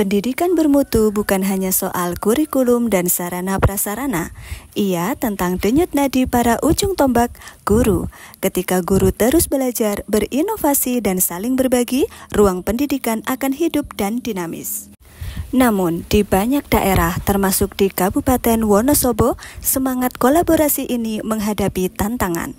Pendidikan bermutu bukan hanya soal kurikulum dan sarana-prasarana. Ia tentang denyut nadi para ujung tombak, guru. Ketika guru terus belajar, berinovasi, dan saling berbagi, ruang pendidikan akan hidup dan dinamis. Namun, di banyak daerah, termasuk di Kabupaten Wonosobo, semangat kolaborasi ini menghadapi tantangan.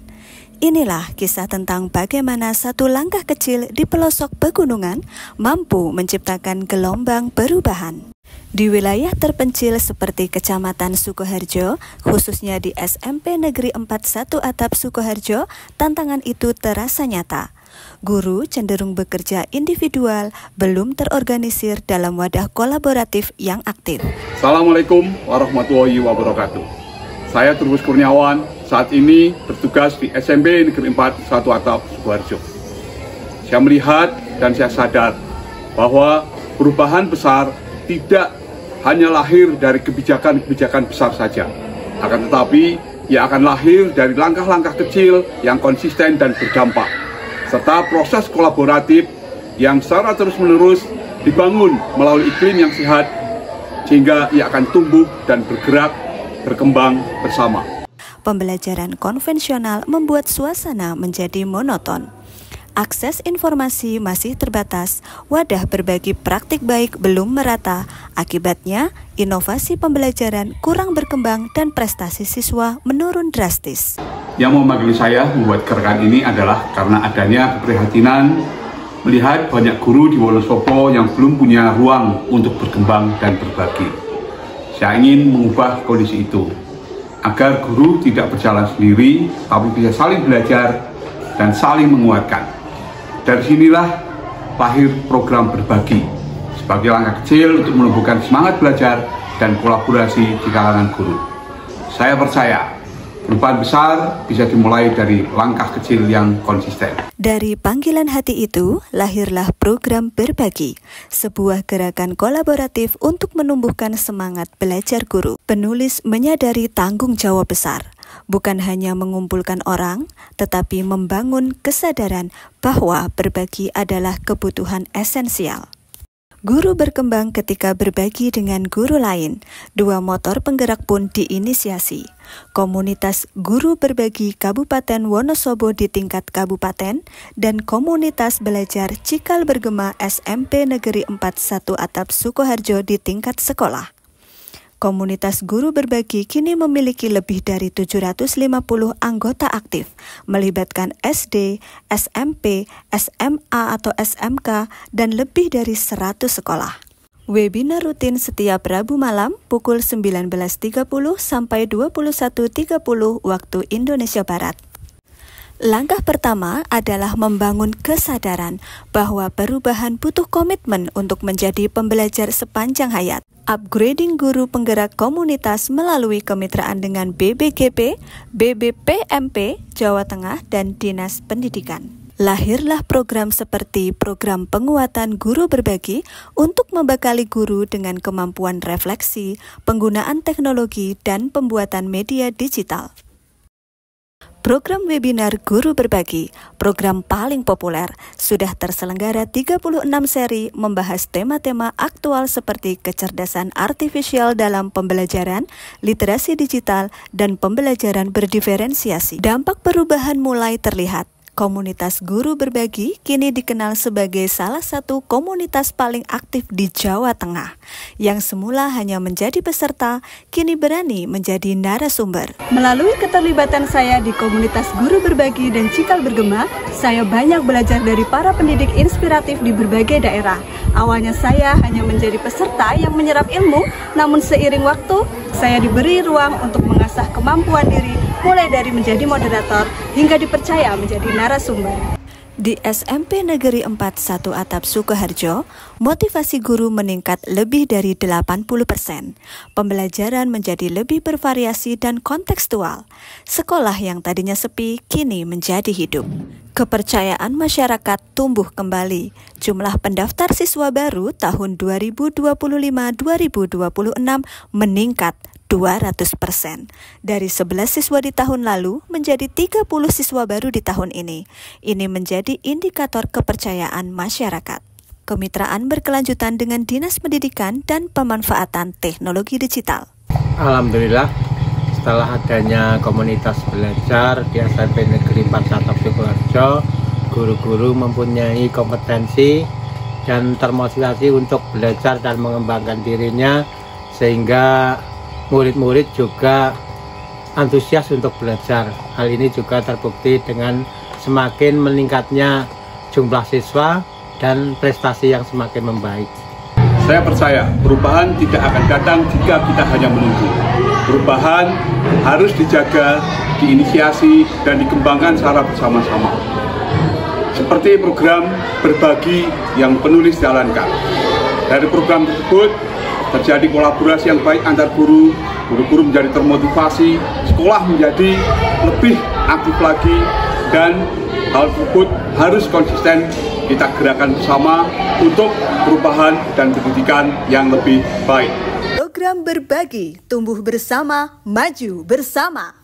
Inilah kisah tentang bagaimana satu langkah kecil di pelosok pegunungan mampu menciptakan gelombang perubahan. Di wilayah terpencil seperti Kecamatan Sukoharjo, khususnya di SMP Negeri 4 1 Atap Sukoharjo, tantangan itu terasa nyata. Guru cenderung bekerja individual, belum terorganisir dalam wadah kolaboratif yang aktif. Assalamualaikum warahmatullahi wabarakatuh. Saya Trubus Kurniawan, saat ini bertugas di SMP Negeri 4 1 Atap Sukoharjo. Saya melihat dan saya sadar bahwa perubahan besar tidak hanya lahir dari kebijakan-kebijakan besar saja, akan tetapi ia akan lahir dari langkah-langkah kecil yang konsisten dan berdampak, serta proses kolaboratif yang secara terus-menerus dibangun melalui iklim yang sehat, sehingga ia akan tumbuh dan berkembang bersama. Pembelajaran konvensional membuat suasana menjadi monoton. Akses informasi masih terbatas, wadah berbagi praktik baik belum merata. Akibatnya, inovasi pembelajaran kurang berkembang dan prestasi siswa menurun drastis. Yang memanggil saya membuat gerakan ini adalah karena adanya keprihatinan melihat banyak guru di Wonosobo yang belum punya ruang untuk berkembang dan berbagi. Saya ingin mengubah kondisi itu, agar guru tidak berjalan sendiri, tapi bisa saling belajar dan saling menguatkan. Dari sinilah lahir program berbagi, sebagai langkah kecil untuk menumbuhkan semangat belajar dan kolaborasi di kalangan guru. Saya percaya, perubahan besar bisa dimulai dari langkah kecil yang konsisten. Dari panggilan hati itu, lahirlah program berbagi, sebuah gerakan kolaboratif untuk menumbuhkan semangat belajar guru. Penulis menyadari tanggung jawab besar, bukan hanya mengumpulkan orang, tetapi membangun kesadaran bahwa berbagi adalah kebutuhan esensial. Guru berkembang ketika berbagi dengan guru lain. Dua motor penggerak pun diinisiasi. Komunitas Guru Berbagi Kabupaten Wonosobo di tingkat kabupaten dan komunitas belajar Cikal Bergema SMP Negeri 4 1 Atap Sukoharjo di tingkat sekolah. Komunitas Guru Berbagi kini memiliki lebih dari 750 anggota aktif, melibatkan SD, SMP, SMA atau SMK, dan lebih dari 100 sekolah. Webinar rutin setiap Rabu malam pukul 19.30 sampai 21.30 waktu Indonesia Barat. Langkah pertama adalah membangun kesadaran bahwa perubahan butuh komitmen untuk menjadi pembelajar sepanjang hayat. Upgrading guru penggerak komunitas melalui kemitraan dengan BBGP, BBPMP, Jawa Tengah, dan Dinas Pendidikan. Lahirlah program seperti program penguatan guru berbagi untuk membekali guru dengan kemampuan refleksi, penggunaan teknologi, dan pembuatan media digital. Program webinar Guru Berbagi, program paling populer, sudah terselenggara 36 seri membahas tema-tema aktual seperti kecerdasan artifisial dalam pembelajaran, literasi digital, dan pembelajaran berdiferensiasi. Dampak perubahan mulai terlihat. Komunitas Guru Berbagi kini dikenal sebagai salah satu komunitas paling aktif di Jawa Tengah. Yang semula hanya menjadi peserta, kini berani menjadi narasumber. Melalui keterlibatan saya di komunitas Guru Berbagi dan Cikal Bergema, saya banyak belajar dari para pendidik inspiratif di berbagai daerah. Awalnya saya hanya menjadi peserta yang menyerap ilmu, namun seiring waktu, saya diberi ruang untuk mengasah kemampuan diri, mulai dari menjadi moderator hingga dipercaya menjadi narasumber. Di SMP Negeri 4 1 Atap Sukoharjo, motivasi guru meningkat lebih dari 80%. Pembelajaran menjadi lebih bervariasi dan kontekstual. Sekolah yang tadinya sepi kini menjadi hidup. Kepercayaan masyarakat tumbuh kembali. Jumlah pendaftar siswa baru tahun 2025-2026 meningkat 200%. Dari 11 siswa di tahun lalu menjadi 30 siswa baru di tahun ini. Ini menjadi indikator kepercayaan masyarakat. kemitraan berkelanjutan dengan Dinas Pendidikan dan pemanfaatan teknologi digital. Alhamdulillah, setelah adanya komunitas belajar di SMP Negeri 4 Catok Sidoarjo, guru-guru mempunyai kompetensi dan termotivasi untuk belajar dan mengembangkan dirinya, sehingga murid-murid juga antusias untuk belajar. Hal ini juga terbukti dengan semakin meningkatnya jumlah siswa dan prestasi yang semakin membaik. Saya percaya perubahan tidak akan datang jika kita hanya menunggu. Perubahan harus dijaga, diinisiasi, dan dikembangkan secara bersama-sama. Seperti program berbagi yang penulis jalankan. Dari program tersebut terjadi kolaborasi yang baik antar guru, guru-guru menjadi termotivasi, sekolah menjadi lebih aktif lagi, dan hal tersebut harus konsisten kita gerakan bersama untuk perubahan dan pendidikan yang lebih baik. Program berbagi, tumbuh bersama, maju bersama.